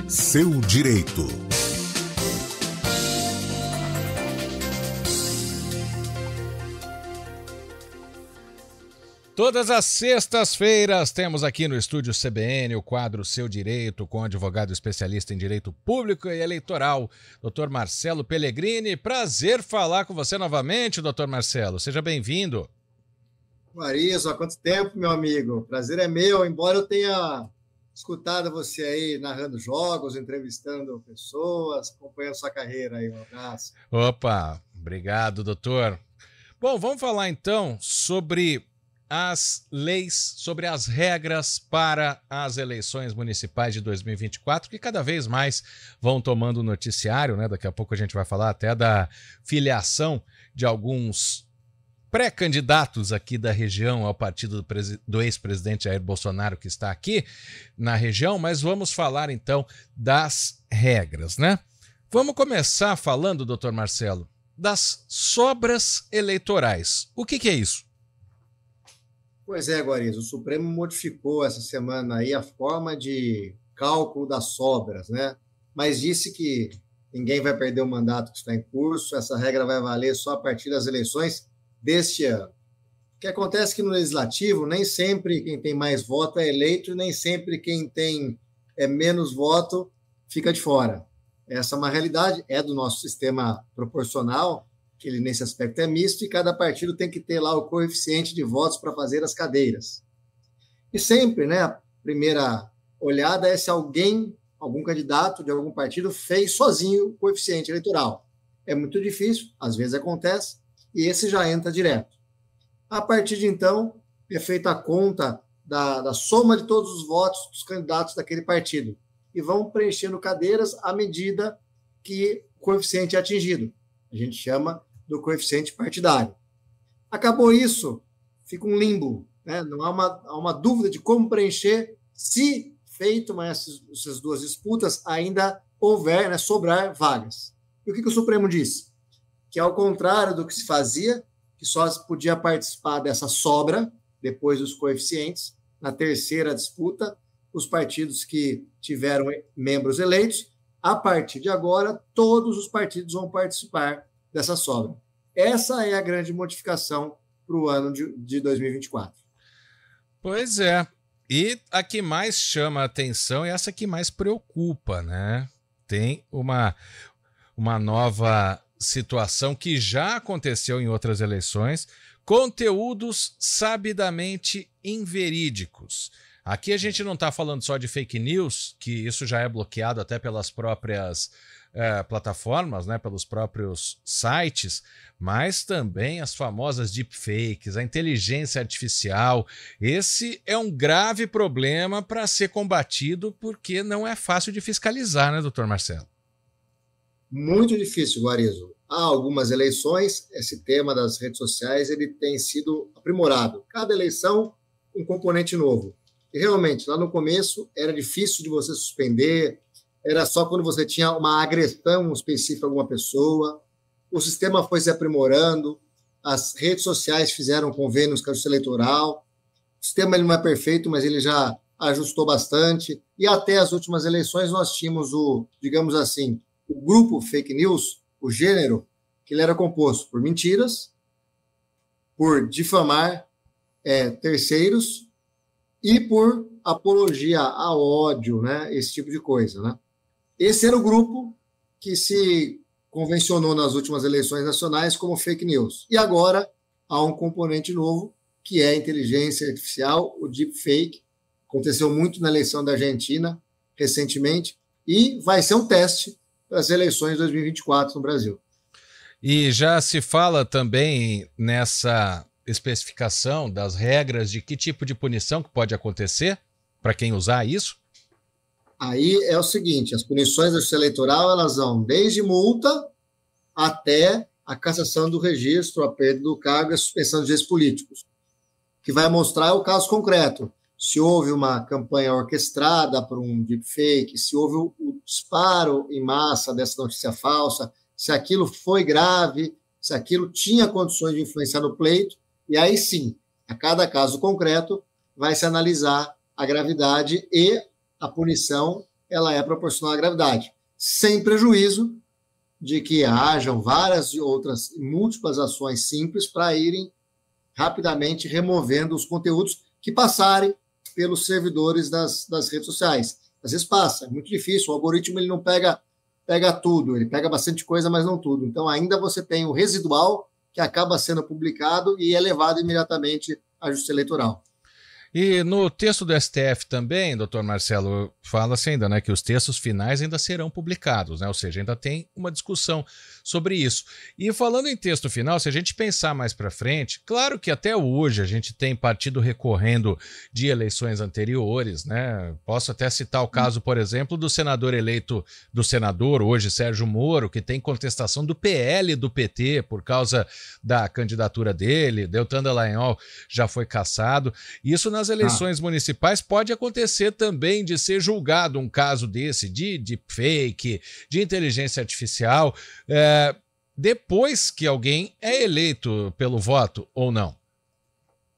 Seu direito. Todas as sextas-feiras temos aqui no estúdio CBN o quadro Seu Direito, com o advogado especialista em direito público e eleitoral, Dr. Marcelo Pellegrini. Prazer falar com você novamente, Dr. Marcelo. Seja bem-vindo. Marisa, há quanto tempo, meu amigo? Prazer é meu, embora eu tenha escutado você aí narrando jogos, entrevistando pessoas, acompanhando sua carreira aí. Um abraço. Opa, obrigado, doutor. Bom, vamos falar então sobre as leis, sobre as regras para as eleições municipais de 2024, que cada vez mais vão tomando noticiário, né? Daqui a pouco a gente vai falar até da filiação de alguns pré-candidatos aqui da região ao partido do ex-presidente Jair Bolsonaro, que está aqui na região, mas vamos falar então das regras, né? Vamos começar falando, doutor Marcelo, das sobras eleitorais. O que é isso? Pois é, Guariz, o Supremo modificou essa semana aí a forma de cálculo das sobras, né? Mas disse que ninguém vai perder o mandato que está em curso, essa regra vai valer só a partir das eleições deste ano. O que acontece é que no Legislativo, nem sempre quem tem mais voto é eleito, e nem sempre quem tem menos voto fica de fora. Essa é uma realidade, é do nosso sistema proporcional, que ele nesse aspecto é misto, e cada partido tem que ter lá o coeficiente de votos para fazer as cadeiras. E sempre, né, a primeira olhada é se algum candidato de algum partido fez sozinho o coeficiente eleitoral. É muito difícil, às vezes acontece, e esse já entra direto. A partir de então, é feita a conta da soma de todos os votos dos candidatos daquele partido, e vão preenchendo cadeiras à medida que o coeficiente é atingido. A gente chama do coeficiente partidário. Acabou isso, fica um limbo, né? Não há uma dúvida de como preencher se, feito essas duas disputas, ainda houver, né, sobrar vagas. E o que o Supremo disse? Que, ao contrário do que se fazia, que só podia participar dessa sobra, depois dos coeficientes, na terceira disputa, os partidos que tiveram membros eleitos, a partir de agora, todos os partidos vão participar dessa sobra. Essa é a grande modificação para o ano de 2024. Pois é. E a que mais chama a atenção é essa que mais preocupa, né? Tem uma nova situação que já aconteceu em outras eleições, conteúdos sabidamente inverídicos. Aqui a gente não está falando só de fake news, que isso já é bloqueado até pelas próprias plataformas, né, pelos próprios sites, mas também as famosas deepfakes, a inteligência artificial. Esse é um grave problema para ser combatido, porque não é fácil de fiscalizar, né, doutor Marcelo? Muito difícil, Guarizo. Há algumas eleições, esse tema das redes sociais ele tem sido aprimorado. Cada eleição, um componente novo. E realmente, lá no começo, era difícil de você suspender, era só quando você tinha uma agressão específica a alguma pessoa. O sistema foi se aprimorando, as redes sociais fizeram convênios com a Justiça Eleitoral. O sistema ele não é perfeito, mas ele já ajustou bastante. E até as últimas eleições nós tínhamos digamos assim, o grupo fake news, o gênero, que ele era composto por mentiras, por difamar terceiros e por apologia a ódio, né? Esse tipo de coisa, né? Esse era o grupo que se convencionou nas últimas eleições nacionais como fake news. E agora há um componente novo, que é a inteligência artificial, o deepfake. Aconteceu muito na eleição da Argentina recentemente e vai ser um teste para as eleições de 2024 no Brasil. E já se fala também nessa especificação das regras de que tipo de punição que pode acontecer para quem usar isso? Aí é o seguinte, as punições da Justiça Eleitoral elas vão desde multa até a cassação do registro, a perda do cargo e a suspensão de direitos políticos, que vai mostrar o caso concreto. Se houve uma campanha orquestrada por um deepfake, se houve o disparo em massa dessa notícia falsa, se aquilo foi grave, se aquilo tinha condições de influenciar no pleito, e aí sim, a cada caso concreto, vai se analisar a gravidade e a punição ela é proporcional à gravidade, sem prejuízo de que hajam várias e outras múltiplas ações simples para irem rapidamente removendo os conteúdos que passarem pelos servidores das redes sociais. Às vezes passa, é muito difícil, o algoritmo ele não pega tudo, ele pega bastante coisa, mas não tudo. Então ainda você tem o residual que acaba sendo publicado e é levado imediatamente à Justiça Eleitoral. E no texto do STF também, doutor Marcelo, fala-se ainda, né, que os textos finais ainda serão publicados, né? Ou seja, ainda tem uma discussão sobre isso. E falando em texto final, se a gente pensar mais para frente, claro que até hoje a gente tem partido recorrendo de eleições anteriores, né? Posso até citar o caso, por exemplo, do senador eleito, do senador hoje, Sérgio Moro, que tem contestação do PL e do PT por causa da candidatura dele, Deltan Dallagnol já foi cassado. Isso nas eleições municipais pode acontecer também de ser julgado um caso desse, de fake, de inteligência artificial, depois que alguém é eleito pelo voto ou não?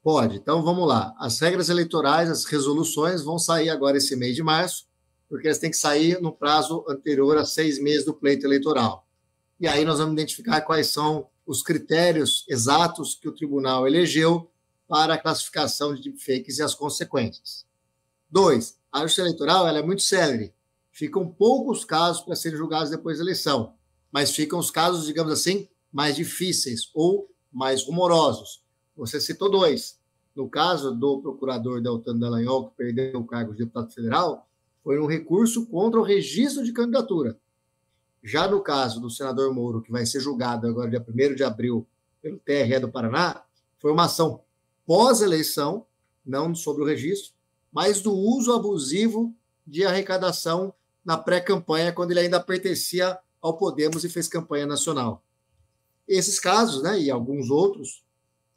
Pode. Então, vamos lá. As regras eleitorais, as resoluções vão sair agora esse mês de março, porque elas têm que sair no prazo anterior a 6 meses do pleito eleitoral. E aí nós vamos identificar quais são os critérios exatos que o tribunal elegeu para a classificação de deepfakes e as consequências. 2. A Justiça Eleitoral ela é muito célere. Ficam poucos casos para serem julgados depois da eleição, mas ficam os casos, digamos assim, mais difíceis ou mais rumorosos. Você citou 2. No caso do procurador Deltan Dallagnol, que perdeu o cargo de deputado federal, foi um recurso contra o registro de candidatura. Já no caso do senador Moro, que vai ser julgado agora dia 1º de abril pelo TRE do Paraná, foi uma ação pós-eleição, não sobre o registro, mas do uso abusivo de arrecadação na pré-campanha, quando ele ainda pertencia ao Podemos e fez campanha nacional. Esses casos, né, e alguns outros,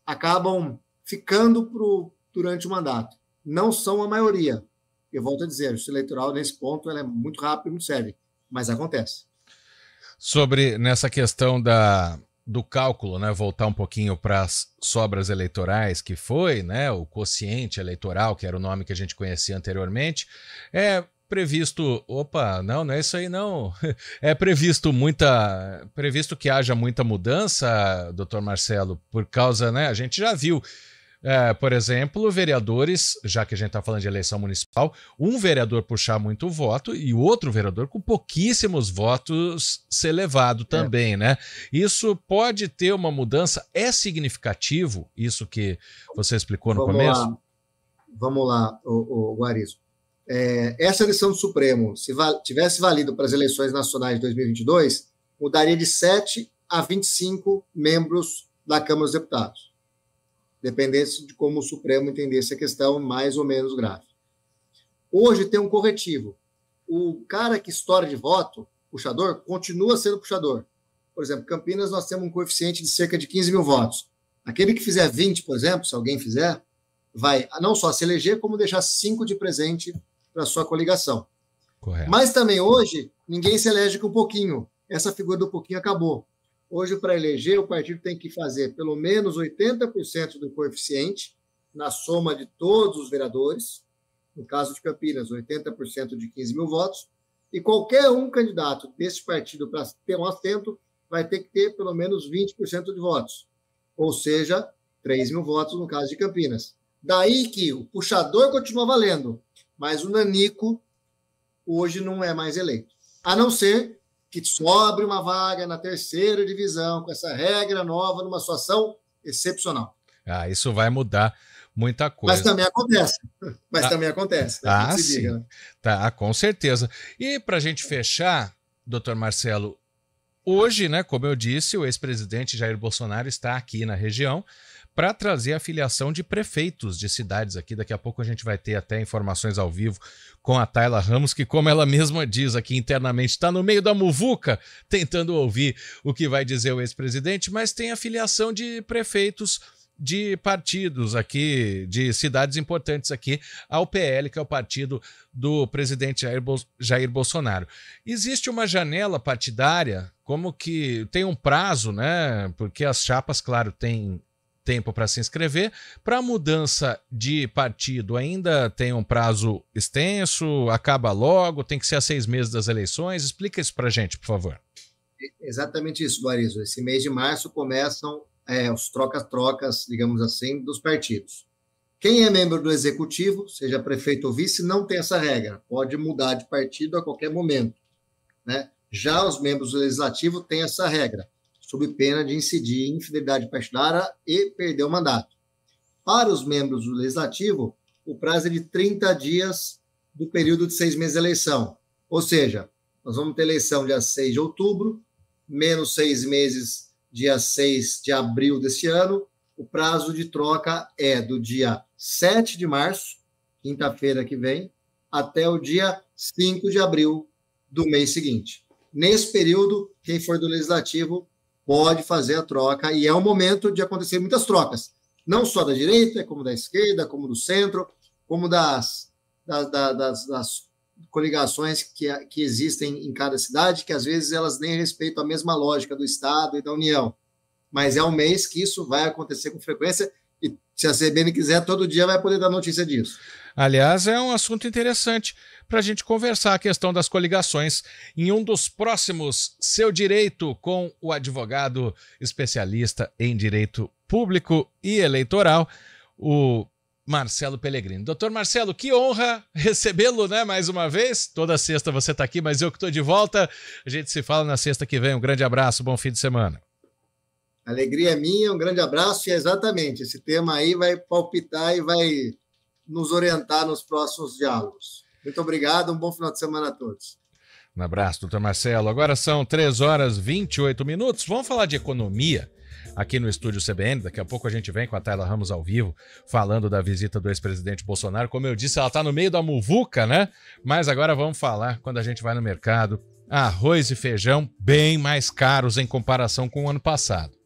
acabam ficando durante o mandato. Não são a maioria. Eu volto a dizer, a Justiça Eleitoral, nesse ponto, ela é muito rápida e muito séria, mas acontece. Nessa questão do cálculo, né, voltar um pouquinho para as sobras eleitorais, que foi, né, o quociente eleitoral, que era o nome que a gente conhecia anteriormente, é previsto, não é isso aí não, é previsto que haja muita mudança, doutor Marcelo, por causa, né, a gente já viu, por exemplo, vereadores, já que a gente está falando de eleição municipal, um vereador puxar muito voto e o outro vereador com pouquíssimos votos ser levado também, né? Isso pode ter uma mudança, é significativo isso que você explicou no começo? Vamos lá, o Guarizo. Essa eleição do Supremo, se tivesse valido para as eleições nacionais de 2022, mudaria de 7 a 25 membros da Câmara dos Deputados. Dependesse de como o Supremo entendesse a questão mais ou menos grave. Hoje tem um corretivo. O cara que estoura de voto, puxador, continua sendo puxador. Por exemplo, Campinas, nós temos um coeficiente de cerca de 15 mil votos. Aquele que fizer 20, por exemplo, se alguém fizer, vai não só se eleger, como deixar 5 de presente para a sua coligação. Correto. Mas também hoje, ninguém se elege com pouquinho. Essa figura do pouquinho acabou. Hoje, para eleger, o partido tem que fazer pelo menos 80% do coeficiente na soma de todos os vereadores. No caso de Campinas, 80% de 15 mil votos. E qualquer um candidato desse partido para ter um assento vai ter que ter pelo menos 20% de votos. Ou seja, 3 mil votos no caso de Campinas. Daí que o puxador continua valendo, mas o nanico hoje não é mais eleito. A não ser que sobre uma vaga na 3ª divisão, com essa regra nova, numa situação excepcional. Isso vai mudar muita coisa. Mas também acontece. Sim. Diga, né? Tá, com certeza. E para a gente fechar, doutor Marcelo, hoje, né, como eu disse, o ex-presidente Jair Bolsonaro está aqui na região para trazer a filiação de prefeitos de cidades aqui. Daqui a pouco a gente vai ter até informações ao vivo com a Tayla Ramos, que, como ela mesma diz aqui internamente, está no meio da muvuca, tentando ouvir o que vai dizer o ex-presidente, mas tem a filiação de prefeitos de partidos aqui, de cidades importantes aqui, ao PL, que é o partido do presidente Jair Bolsonaro. Existe uma janela partidária, como que tem um prazo, né? Porque as chapas, claro, têm tempo para se inscrever. Para mudança de partido, ainda tem um prazo extenso, acaba logo, tem que ser a 6 meses das eleições. Explica isso para a gente, por favor. Exatamente isso, Guarizo. Esse mês de março começam os trocas-trocas, digamos assim, dos partidos. Quem é membro do executivo, seja prefeito ou vice, não tem essa regra. Pode mudar de partido a qualquer momento, né? Já os membros do legislativo têm essa regra, sob pena de incidir em infidelidade partidária e perder o mandato. Para os membros do legislativo, o prazo é de 30 dias do período de 6 meses de eleição. Ou seja, nós vamos ter eleição dia 6 de outubro, menos 6 meses, dia 6 de abril deste ano. O prazo de troca é do dia 7 de março, quinta-feira que vem, até o dia 5 de abril do mês seguinte. Nesse período, quem for do legislativo pode fazer a troca, e é o momento de acontecer muitas trocas, não só da direita, como da esquerda, como do centro, como das coligações que existem em cada cidade, que às vezes elas nem respeitam a mesma lógica do Estado e da União. Mas é um mês que isso vai acontecer com frequência, e se a CBN quiser, todo dia vai poder dar notícia disso. Aliás, é um assunto interessante para a gente conversar a questão das coligações em um dos próximos Seu Direito, com o advogado especialista em direito público e eleitoral, o Marcelo Pellegrini. Doutor Marcelo, que honra recebê-lo, né, mais uma vez. Toda sexta você está aqui, mas eu que estou de volta. A gente se fala na sexta que vem. Um grande abraço, bom fim de semana. A alegria é minha, um grande abraço, e exatamente, esse tema aí vai palpitar e vai nos orientar nos próximos diálogos. Muito obrigado, um bom final de semana a todos. Um abraço, doutor Marcelo. Agora são 3h28. Vamos falar de economia aqui no Estúdio CBN. Daqui a pouco a gente vem com a Tayla Ramos ao vivo, falando da visita do ex-presidente Bolsonaro. Como eu disse, ela está no meio da muvuca, né? Mas agora vamos falar, quando a gente vai no mercado, arroz e feijão bem mais caros em comparação com o ano passado.